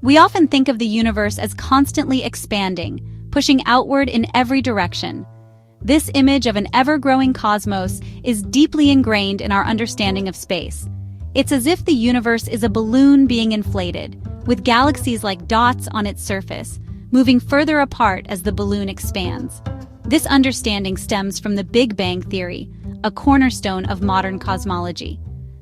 We often think of the universe as constantly expanding, pushing outward in every direction. This image of an ever-growing cosmos is deeply ingrained in our understanding of space. It's as if the universe is a balloon being inflated, with galaxies like dots on its surface, moving further apart as the balloon expands. This understanding stems from the Big Bang theory, a cornerstone of modern cosmology.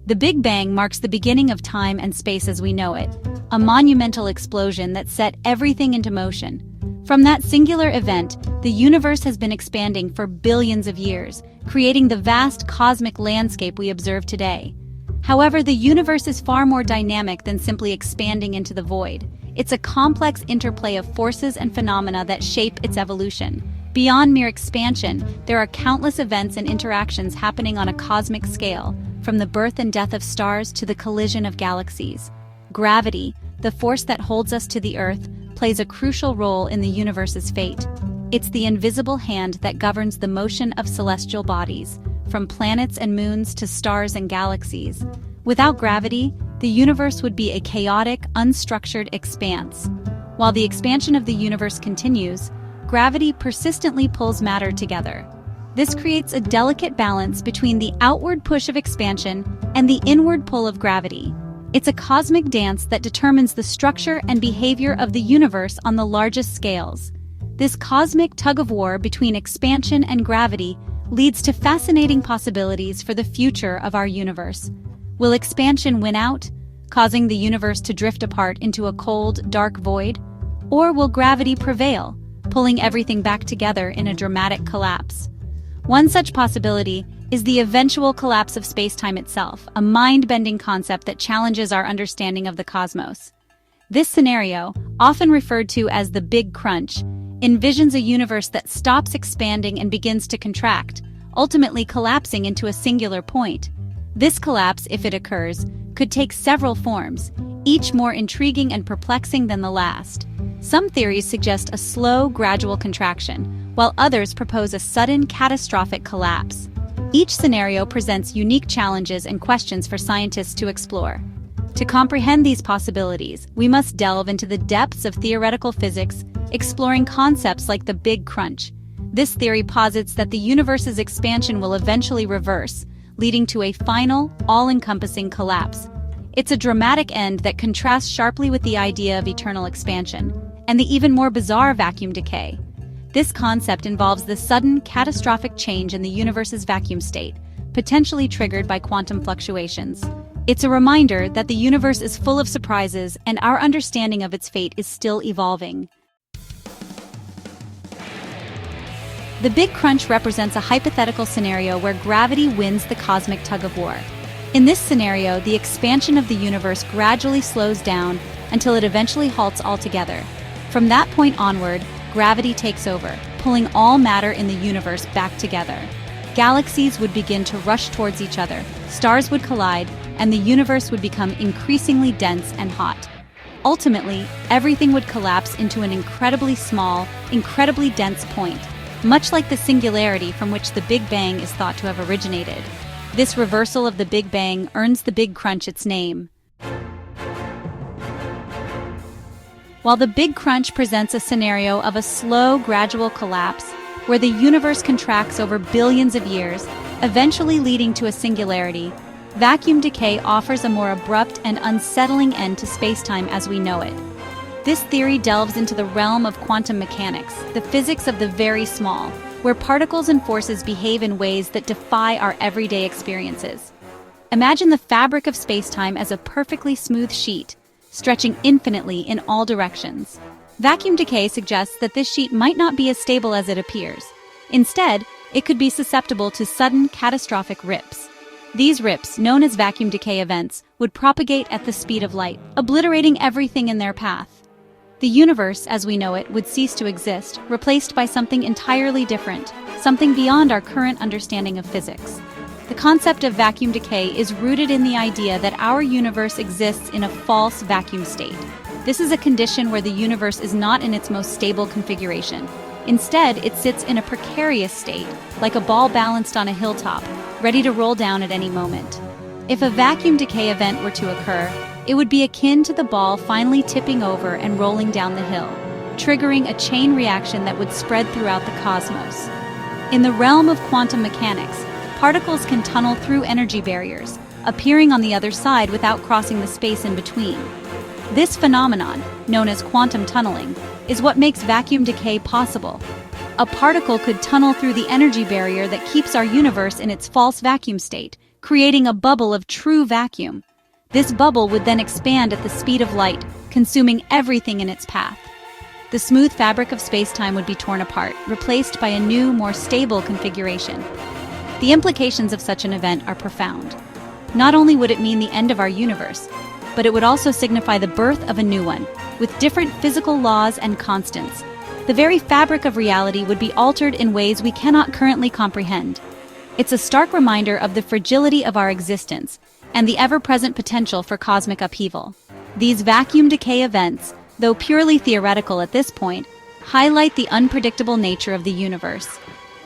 The Big Bang marks the beginning of time and space as we know it, a monumental explosion that set everything into motion. From that singular event, the universe has been expanding for billions of years, creating the vast cosmic landscape we observe today. However, the universe is far more dynamic than simply expanding into the void. It's a complex interplay of forces and phenomena that shape its evolution. Beyond mere expansion, there are countless events and interactions happening on a cosmic scale, from the birth and death of stars to the collision of galaxies. Gravity, the force that holds us to the Earth, plays a crucial role in the universe's fate. It's the invisible hand that governs the motion of celestial bodies, from planets and moons to stars and galaxies. Without gravity, the universe would be a chaotic, unstructured expanse. While the expansion of the universe continues, gravity persistently pulls matter together. This creates a delicate balance between the outward push of expansion and the inward pull of gravity. It's a cosmic dance that determines the structure and behavior of the universe on the largest scales. This cosmic tug-of-war between expansion and gravity leads to fascinating possibilities for the future of our universe. Will expansion win out, causing the universe to drift apart into a cold, dark void? Or will gravity prevail, pulling everything back together in a dramatic collapse? One such possibility is the eventual collapse of space-time itself, a mind-bending concept that challenges our understanding of the cosmos. This scenario, often referred to as the Big Crunch, envisions a universe that stops expanding and begins to contract, ultimately collapsing into a singular point. This collapse, if it occurs, could take several forms, each more intriguing and perplexing than the last. Some theories suggest a slow, gradual contraction, while others propose a sudden, catastrophic collapse. Each scenario presents unique challenges and questions for scientists to explore. To comprehend these possibilities, we must delve into the depths of theoretical physics, exploring concepts like the Big Crunch. This theory posits that the universe's expansion will eventually reverse, leading to a final, all-encompassing collapse. It's a dramatic end that contrasts sharply with the idea of eternal expansion, and the even more bizarre vacuum decay. This concept involves the sudden, catastrophic change in the universe's vacuum state, potentially triggered by quantum fluctuations. It's a reminder that the universe is full of surprises and our understanding of its fate is still evolving. The Big Crunch represents a hypothetical scenario where gravity wins the cosmic tug-of-war. In this scenario, the expansion of the universe gradually slows down until it eventually halts altogether. From that point onward, gravity takes over, pulling all matter in the universe back together. Galaxies would begin to rush towards each other, stars would collide, and the universe would become increasingly dense and hot. Ultimately, everything would collapse into an incredibly small, incredibly dense point, much like the singularity from which the Big Bang is thought to have originated. This reversal of the Big Bang earns the Big Crunch its name. While the Big Crunch presents a scenario of a slow, gradual collapse, where the universe contracts over billions of years, eventually leading to a singularity, vacuum decay offers a more abrupt and unsettling end to space-time as we know it. This theory delves into the realm of quantum mechanics, the physics of the very small, where particles and forces behave in ways that defy our everyday experiences. Imagine the fabric of space-time as a perfectly smooth sheet, stretching infinitely in all directions. Vacuum decay suggests that this sheet might not be as stable as it appears. Instead, it could be susceptible to sudden, catastrophic rips. These rips, known as vacuum decay events, would propagate at the speed of light, obliterating everything in their path. The universe, as we know it, would cease to exist, replaced by something entirely different, something beyond our current understanding of physics. The concept of vacuum decay is rooted in the idea that our universe exists in a false vacuum state. This is a condition where the universe is not in its most stable configuration. Instead, it sits in a precarious state, like a ball balanced on a hilltop, ready to roll down at any moment. If a vacuum decay event were to occur, It would be akin to the ball finally tipping over and rolling down the hill, triggering a chain reaction that would spread throughout the cosmos. In the realm of quantum mechanics, particles can tunnel through energy barriers, appearing on the other side without crossing the space in between. This phenomenon, known as quantum tunneling, is what makes vacuum decay possible. A particle could tunnel through the energy barrier that keeps our universe in its false vacuum state, creating a bubble of true vacuum. This bubble would then expand at the speed of light, consuming everything in its path. The smooth fabric of space-time would be torn apart, replaced by a new, more stable configuration. The implications of such an event are profound. Not only would it mean the end of our universe, but it would also signify the birth of a new one, with different physical laws and constants. The very fabric of reality would be altered in ways we cannot currently comprehend. It's a stark reminder of the fragility of our existence and the ever-present potential for cosmic upheaval. These vacuum decay events, though purely theoretical at this point, highlight the unpredictable nature of the universe.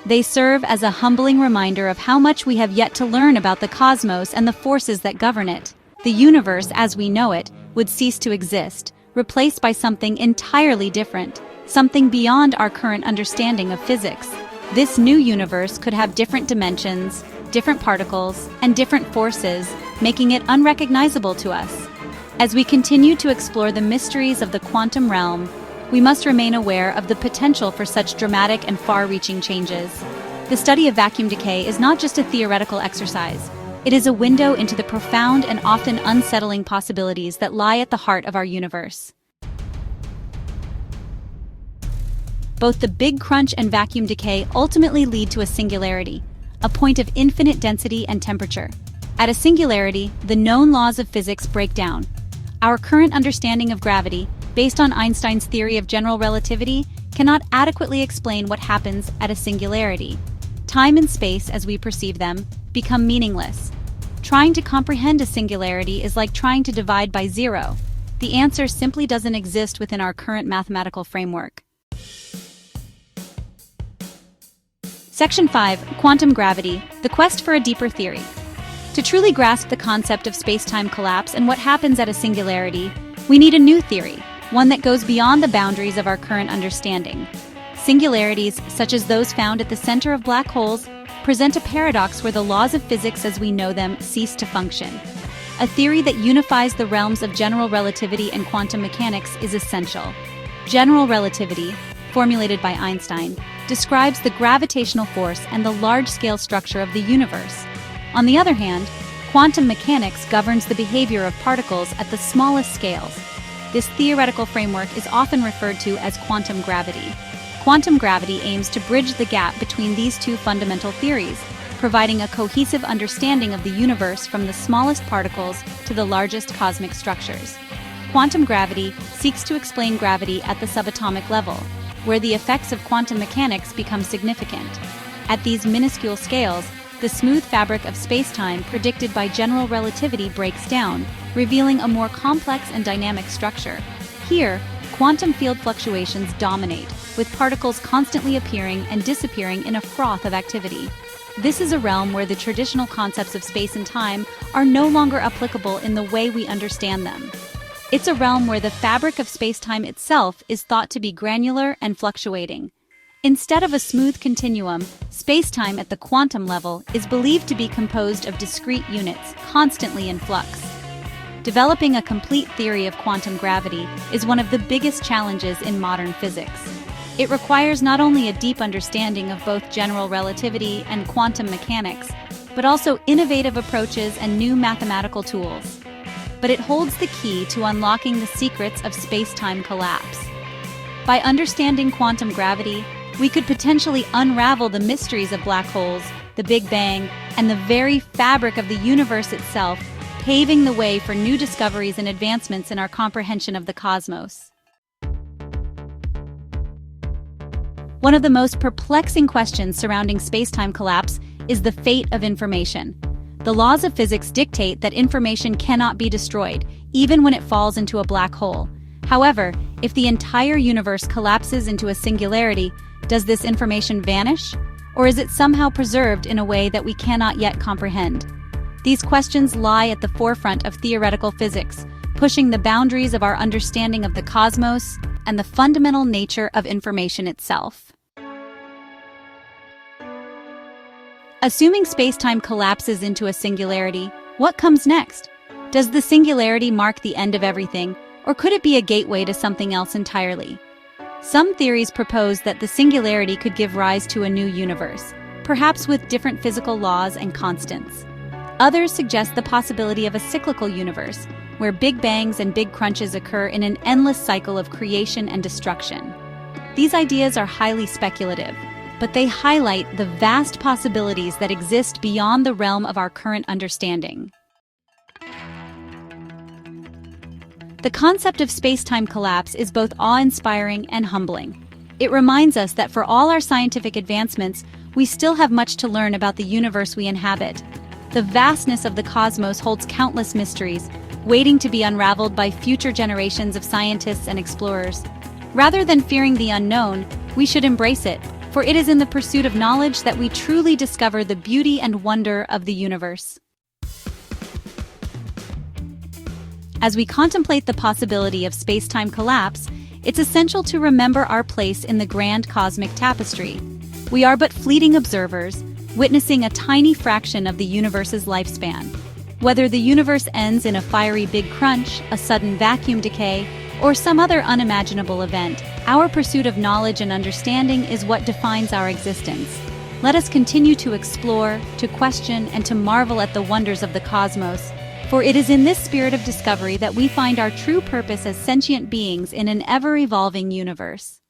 They serve as a humbling reminder of how much we have yet to learn about the cosmos and the forces that govern it. The universe, as we know it, would cease to exist, replaced by something entirely different, something beyond our current understanding of physics. This new universe could have different dimensions, different particles, and different forces, making it unrecognizable to us. As we continue to explore the mysteries of the quantum realm, we must remain aware of the potential for such dramatic and far-reaching changes. The study of vacuum decay is not just a theoretical exercise. It is a window into the profound and often unsettling possibilities that lie at the heart of our universe. Both the Big Crunch and vacuum decay ultimately lead to a singularity, a point of infinite density and temperature. At a singularity, the known laws of physics break down. Our current understanding of gravity, based on Einstein's theory of general relativity, cannot adequately explain what happens at a singularity. Time and space, as we perceive them, become meaningless. Trying to comprehend a singularity is like trying to divide by zero. The answer simply doesn't exist within our current mathematical framework. Section 5. Quantum Gravity, the quest for a deeper theory. To truly grasp the concept of space-time collapse and what happens at a singularity, we need a new theory, one that goes beyond the boundaries of our current understanding. Singularities, such as those found at the center of black holes, present a paradox where the laws of physics as we know them cease to function. A theory that unifies the realms of general relativity and quantum mechanics is essential. General relativity, formulated by Einstein, describes the gravitational force and the large-scale structure of the universe. On the other hand, quantum mechanics governs the behavior of particles at the smallest scales. This theoretical framework is often referred to as quantum gravity. Quantum gravity aims to bridge the gap between these two fundamental theories, providing a cohesive understanding of the universe from the smallest particles to the largest cosmic structures. Quantum gravity seeks to explain gravity at the subatomic level, where the effects of quantum mechanics become significant. At these minuscule scales, the smooth fabric of space-time predicted by general relativity breaks down, revealing a more complex and dynamic structure. Here, quantum field fluctuations dominate, with particles constantly appearing and disappearing in a froth of activity. This is a realm where the traditional concepts of space and time are no longer applicable in the way we understand them. It's a realm where the fabric of space-time itself is thought to be granular and fluctuating. Instead of a smooth continuum, space-time at the quantum level is believed to be composed of discrete units, constantly in flux. Developing a complete theory of quantum gravity is one of the biggest challenges in modern physics. It requires not only a deep understanding of both general relativity and quantum mechanics, but also innovative approaches and new mathematical tools. But it holds the key to unlocking the secrets of space-time collapse. By understanding quantum gravity, we could potentially unravel the mysteries of black holes, the Big Bang, and the very fabric of the universe itself, paving the way for new discoveries and advancements in our comprehension of the cosmos. One of the most perplexing questions surrounding space-time collapse is the fate of information. The laws of physics dictate that information cannot be destroyed, even when it falls into a black hole. However, if the entire universe collapses into a singularity, does this information vanish? Or is it somehow preserved in a way that we cannot yet comprehend? These questions lie at the forefront of theoretical physics, pushing the boundaries of our understanding of the cosmos and the fundamental nature of information itself. Assuming space-time collapses into a singularity, what comes next? Does the singularity mark the end of everything, or could it be a gateway to something else entirely? Some theories propose that the singularity could give rise to a new universe, perhaps with different physical laws and constants. Others suggest the possibility of a cyclical universe, where big bangs and big crunches occur in an endless cycle of creation and destruction. These ideas are highly speculative, but they highlight the vast possibilities that exist beyond the realm of our current understanding. The concept of space-time collapse is both awe-inspiring and humbling. It reminds us that for all our scientific advancements, we still have much to learn about the universe we inhabit. The vastness of the cosmos holds countless mysteries, waiting to be unraveled by future generations of scientists and explorers. Rather than fearing the unknown, we should embrace it, for it is in the pursuit of knowledge that we truly discover the beauty and wonder of the universe. As we contemplate the possibility of space-time collapse, it's essential to remember our place in the grand cosmic tapestry. We are but fleeting observers, witnessing a tiny fraction of the universe's lifespan. Whether the universe ends in a fiery big crunch, a sudden vacuum decay, or some other unimaginable event, our pursuit of knowledge and understanding is what defines our existence. Let us continue to explore, to question, and to marvel at the wonders of the cosmos, for it is in this spirit of discovery that we find our true purpose as sentient beings in an ever-evolving universe.